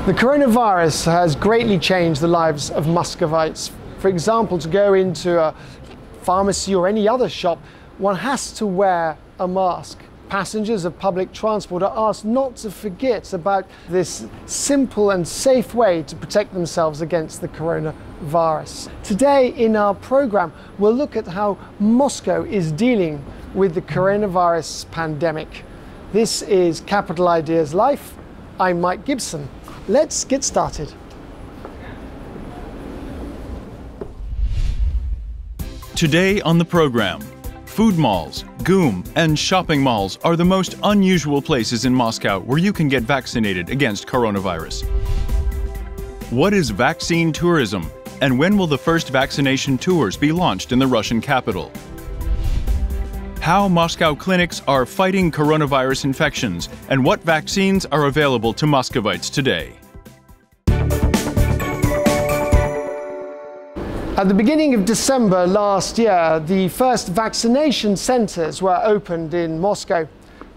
The coronavirus has greatly changed the lives of Muscovites. For example, to go into a pharmacy or any other shop, one has to wear a mask. Passengers of public transport are asked not to forget about this simple and safe way to protect themselves against the coronavirus. Today in our program, we'll look at how Moscow is dealing with the coronavirus pandemic. This is Capital Ideas Life. I'm Mike Gibson. Let's get started. Today on the program, food malls, GUM, and shopping malls are the most unusual places in Moscow where you can get vaccinated against coronavirus. What is vaccine tourism, and when will the first vaccination tours be launched in the Russian capital? How Moscow clinics are fighting coronavirus infections, and what vaccines are available to Muscovites today. At the beginning of December last year, the first vaccination centers were opened in Moscow.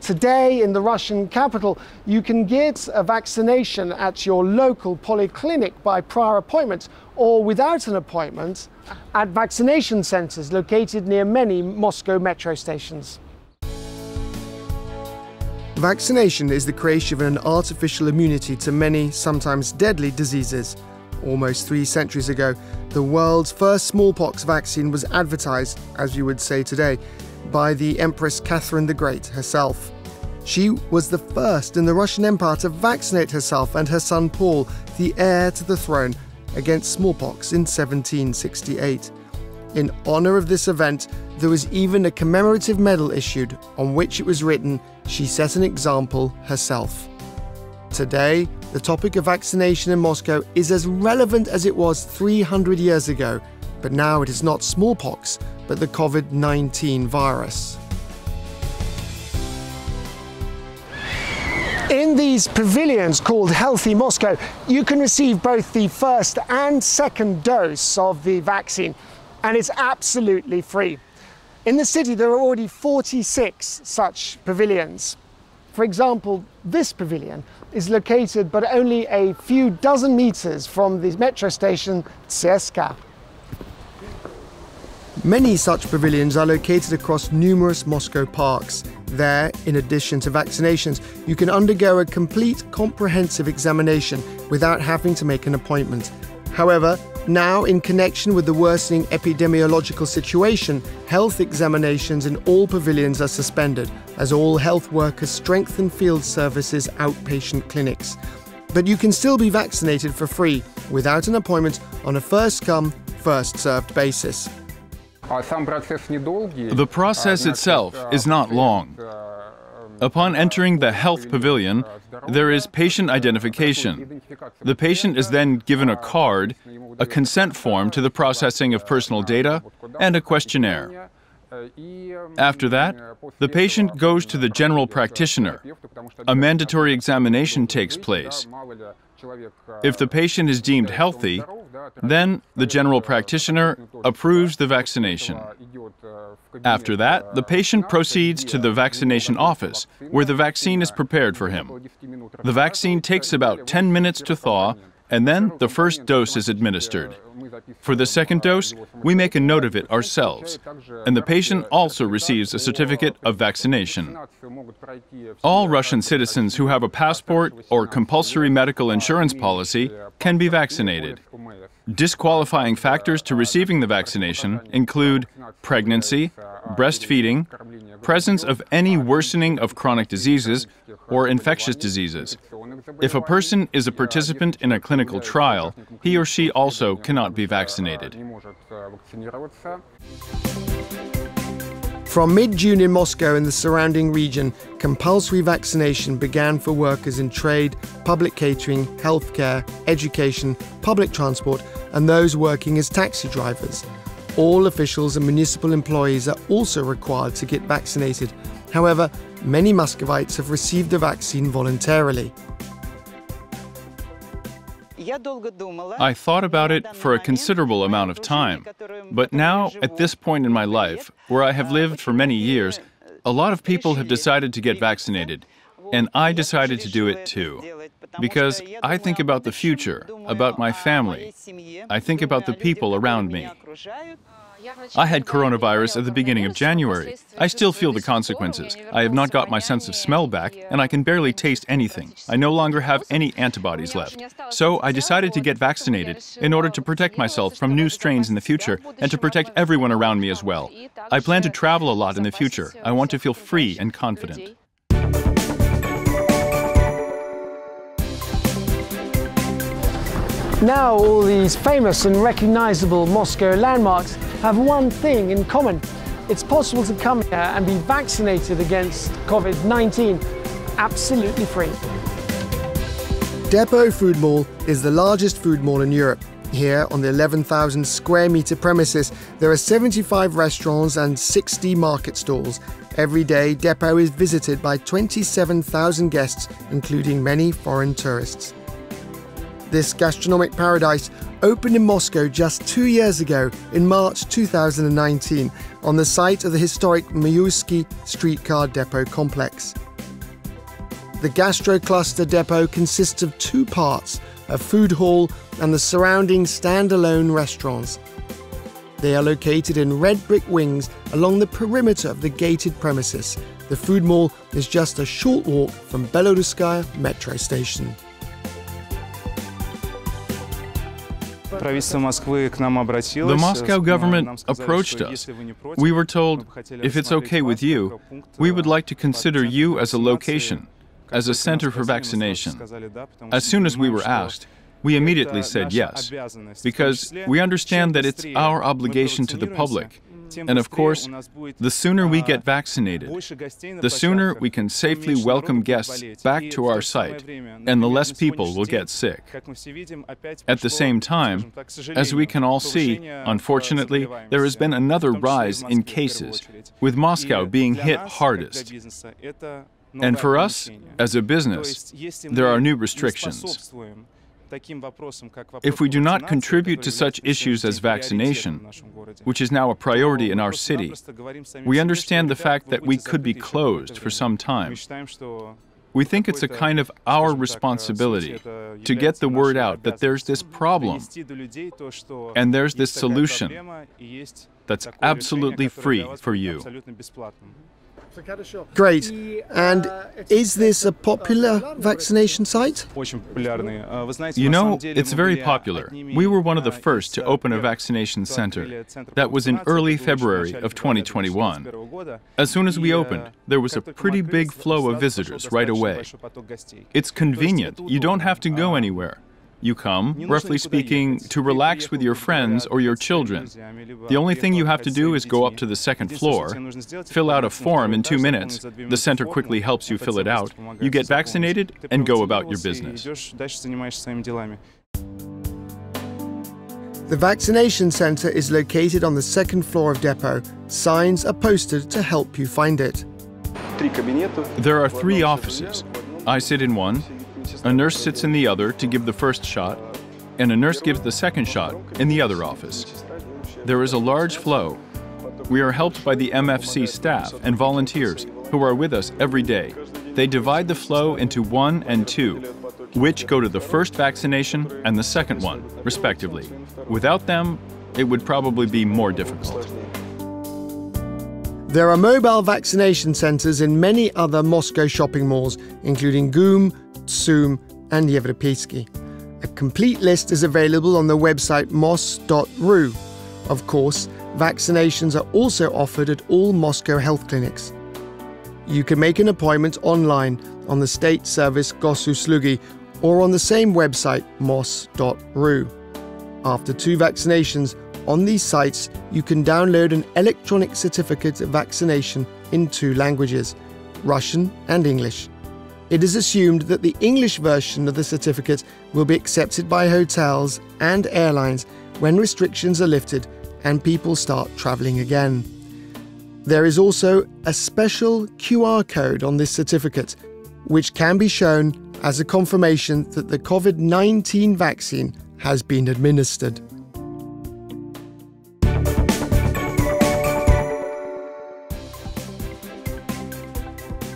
Today, in the Russian capital, you can get a vaccination at your local polyclinic by prior appointment or without an appointment at vaccination centers located near many Moscow metro stations. Vaccination is the creation of an artificial immunity to many, sometimes deadly diseases. Almost 3 centuries ago, the world's first smallpox vaccine was advertised, as you would say today, by the Empress Catherine the Great herself. She was the first in the Russian Empire to vaccinate herself and her son Paul, the heir to the throne, against smallpox in 1768. In honor of this event, there was even a commemorative medal issued on which it was written, "She set an example herself." Today, the topic of vaccination in Moscow is as relevant as it was 300 years ago, but now it is not smallpox, but the COVID-19 virus. In these pavilions called Healthy Moscow, you can receive both the first and second dose of the vaccine, and it's absolutely free. In the city, there are already 46 such pavilions. For example, this pavilion is located but only a few dozen meters from the metro station Tseska. Many such pavilions are located across numerous Moscow parks. There, in addition to vaccinations, you can undergo a complete comprehensive examination without having to make an appointment. However, now, in connection with the worsening epidemiological situation, health examinations in all pavilions are suspended, as all health workers strengthen field services outpatient clinics. But you can still be vaccinated for free, without an appointment, on a first-come, first-served basis. The process itself is not long. Upon entering the health pavilion, there is patient identification. The patient is then given a card, a consent form to the processing of personal data, and a questionnaire. After that, the patient goes to the general practitioner. A mandatory examination takes place. If the patient is deemed healthy, then the general practitioner approves the vaccination. After that, the patient proceeds to the vaccination office, where the vaccine is prepared for him. The vaccine takes about 10 minutes to thaw, and then the first dose is administered. For the second dose, we make a note of it ourselves, and the patient also receives a certificate of vaccination. All Russian citizens who have a passport or compulsory medical insurance policy can be vaccinated. Disqualifying factors to receiving the vaccination include pregnancy, breastfeeding, presence of any worsening of chronic diseases or infectious diseases. If a person is a participant in a clinical trial, he or she also cannot be vaccinated. From mid-June in Moscow and the surrounding region, compulsory vaccination began for workers in trade, public catering, healthcare, education, public transport, and those working as taxi drivers. All officials and municipal employees are also required to get vaccinated. However, many Muscovites have received the vaccine voluntarily. I thought about it for a considerable amount of time, but now, at this point in my life, where I have lived for many years, a lot of people have decided to get vaccinated. And I decided to do it too, because I think about the future, about my family. I think about the people around me. I had coronavirus at the beginning of January. I still feel the consequences. I have not got my sense of smell back, and I can barely taste anything. I no longer have any antibodies left. So I decided to get vaccinated in order to protect myself from new strains in the future and to protect everyone around me as well. I plan to travel a lot in the future. I want to feel free and confident. Now all these famous and recognizable Moscow landmarks have one thing in common. It's possible to come here and be vaccinated against COVID-19 absolutely free. Depo Food Mall is the largest food mall in Europe. Here, on the 11,000 square metre premises, there are 75 restaurants and 60 market stalls. Every day, Depo is visited by 27,000 guests, including many foreign tourists. This gastronomic paradise opened in Moscow just 2 years ago, in March 2019, on the site of the historic Muscovites streetcar depot complex. The gastro cluster depot consists of two parts, a food hall and the surrounding standalone restaurants. They are located in red brick wings along the perimeter of the gated premises. The food mall is just a short walk from Beloruskaya metro station. The Moscow government approached us. We were told, if it's okay with you, we would like to consider you as a location, as a center for vaccination. As soon as we were asked, we immediately said yes, because we understand that it's our obligation to the public. And of course, the sooner we get vaccinated, the sooner we can safely welcome guests back to our site, and the less people will get sick. At the same time, as we can all see, unfortunately, there has been another rise in cases, with Moscow being hit hardest. And for us, as a business, there are new restrictions. If we do not contribute to such issues as vaccination, which is now a priority in our city, we understand the fact that we could be closed for some time. We think it's a kind of our responsibility to get the word out that there's this problem and there's this solution that's absolutely free for you. Great. And is this a popular vaccination site? You know, it's very popular. We were one of the first to open a vaccination center. That was in early February of 2021. As soon as we opened, there was a pretty big flow of visitors right away. It's convenient. You don't have to go anywhere. You come, roughly speaking, to relax with your friends or your children. The only thing you have to do is go up to the second floor, fill out a form in 2 minutes. The center quickly helps you fill it out. You get vaccinated and go about your business. The vaccination center is located on the second floor of Depo. Signs are posted to help you find it. There are 3 offices. I sit in one. A nurse sits in the other to give the first shot, and a nurse gives the second shot in the other office. There is a large flow. We are helped by the MFC staff and volunteers who are with us every day. They divide the flow into 1 and 2, which go to the first vaccination and the second one, respectively. Without them, it would probably be more difficult. There are mobile vaccination centers in many other Moscow shopping malls, including GUM, Tsum and Yevropeyski. A complete list is available on the website mos.ru. Of course, vaccinations are also offered at all Moscow health clinics. You can make an appointment online on the state service Gosuslugi or on the same website mos.ru. After 2 vaccinations, on these sites you can download an electronic certificate of vaccination in 2 languages, Russian and English. It is assumed that the English version of the certificate will be accepted by hotels and airlines when restrictions are lifted and people start travelling again. There is also a special QR code on this certificate, which can be shown as a confirmation that the COVID-19 vaccine has been administered.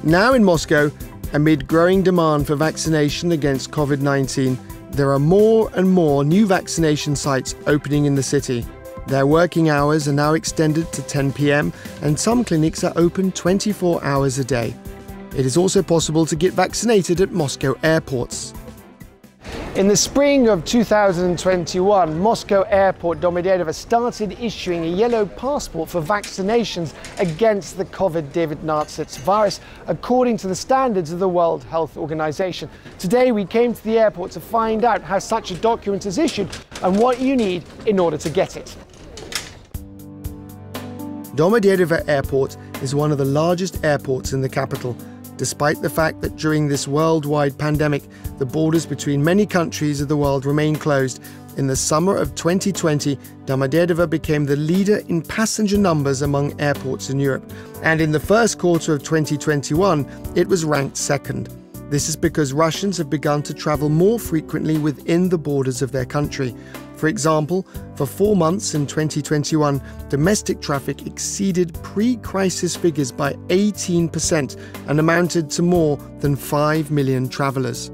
Now in Moscow, Amid growing demand for vaccination against COVID-19, there are more and more new vaccination sites opening in the city. Their working hours are now extended to 10 p.m. and some clinics are open 24 hours a day. It is also possible to get vaccinated at Moscow airports. In the spring of 2021, Moscow Airport Domodedovo started issuing a yellow passport for vaccinations against the COVID-19 virus, according to the standards of the World Health Organization. Today we came to the airport to find out how such a document is issued and what you need in order to get it. Domodedovo Airport is one of the largest airports in the capital. Despite the fact that during this worldwide pandemic, the borders between many countries of the world remain closed, in the summer of 2020, Domodedovo became the leader in passenger numbers among airports in Europe. And in the first quarter of 2021, it was ranked second. This is because Russians have begun to travel more frequently within the borders of their country. For example, for 4 months in 2021, domestic traffic exceeded pre-crisis figures by 18% and amounted to more than 5 million travelers.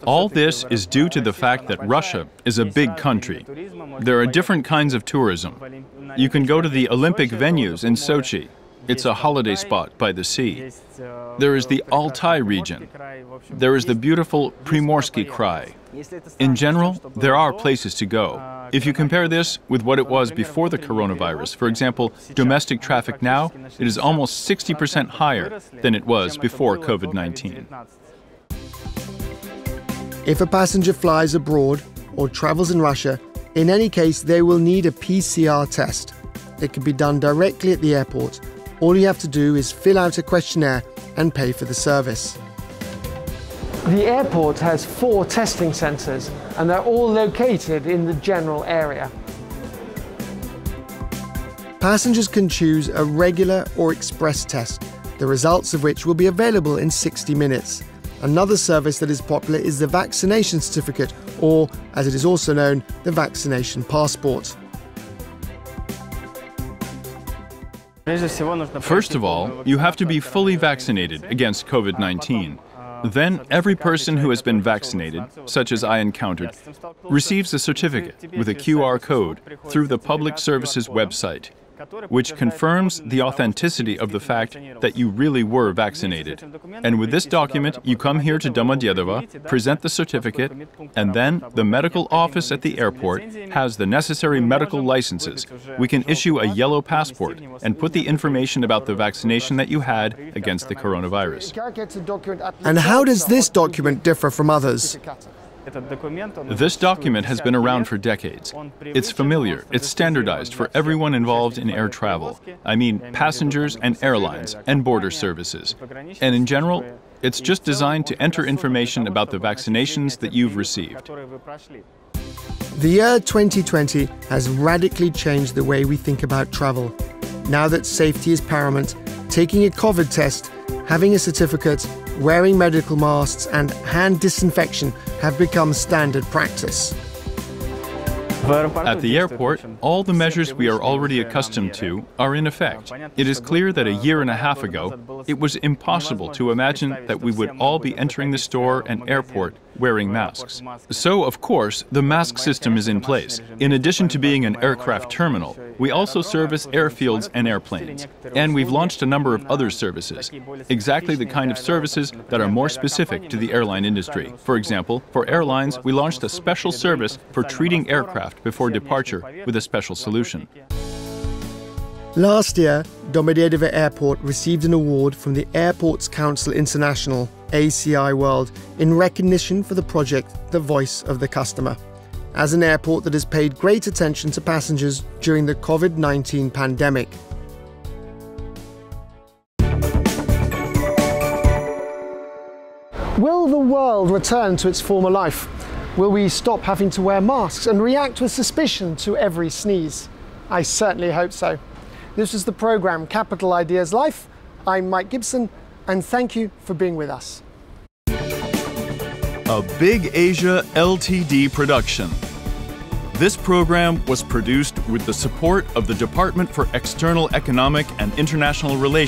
All this is due to the fact that Russia is a big country. There are different kinds of tourism. You can go to the Olympic venues in Sochi. It's a holiday spot by the sea. There is the Altai region. There is the beautiful Primorsky Krai. In general, there are places to go. If you compare this with what it was before the coronavirus, for example, domestic traffic now, it is almost 60% higher than it was before COVID-19. If a passenger flies abroad or travels in Russia, in any case, they will need a PCR test. It can be done directly at the airport. All you have to do is fill out a questionnaire and pay for the service. The airport has 4 testing centres and they're all located in the general area. Passengers can choose a regular or express test, the results of which will be available in 60 minutes. Another service that is popular is the Vaccination Certificate, or, as it is also known, the Vaccination Passport. First of all, you have to be fully vaccinated against COVID-19. Then every person who has been vaccinated, such as I encountered, receives a certificate with a QR code through the Public Services website, which confirms the authenticity of the fact that you really were vaccinated. And with this document, you come here to Domodedovo, present the certificate, and then the medical office at the airport has the necessary medical licenses. We can issue a yellow passport and put the information about the vaccination that you had against the coronavirus. And how does this document differ from others? This document has been around for decades. It's familiar, it's standardized for everyone involved in air travel. I mean passengers and airlines and border services. And in general, it's just designed to enter information about the vaccinations that you've received. The year 2020 has radically changed the way we think about travel. Now that safety is paramount, taking a COVID test, having a certificate, wearing medical masks and hand disinfection have become standard practice. At the airport, all the measures we are already accustomed to are in effect. It is clear that a year and a half ago, it was impossible to imagine that we would all be entering the store and airport wearing masks. So, of course, the mask system is in place. In addition to being an aircraft terminal, we also service airfields and airplanes. And we've launched a number of other services, exactly the kind of services that are more specific to the airline industry. For example, for airlines, we launched a special service for treating aircraft before departure with a special solution. Last year, Domodedovo Airport received an award from the Airports Council International, ACI World, in recognition for the project The Voice of the Customer. As an airport that has paid great attention to passengers during the COVID-19 pandemic. Will the world return to its former life? Will we stop having to wear masks and react with suspicion to every sneeze? I certainly hope so. This is the programme Capital Ideas Life. I'm Mike Gibson, and thank you for being with us. A Big Asia Ltd production. This program was produced with the support of the Department for External Economic and International Relations.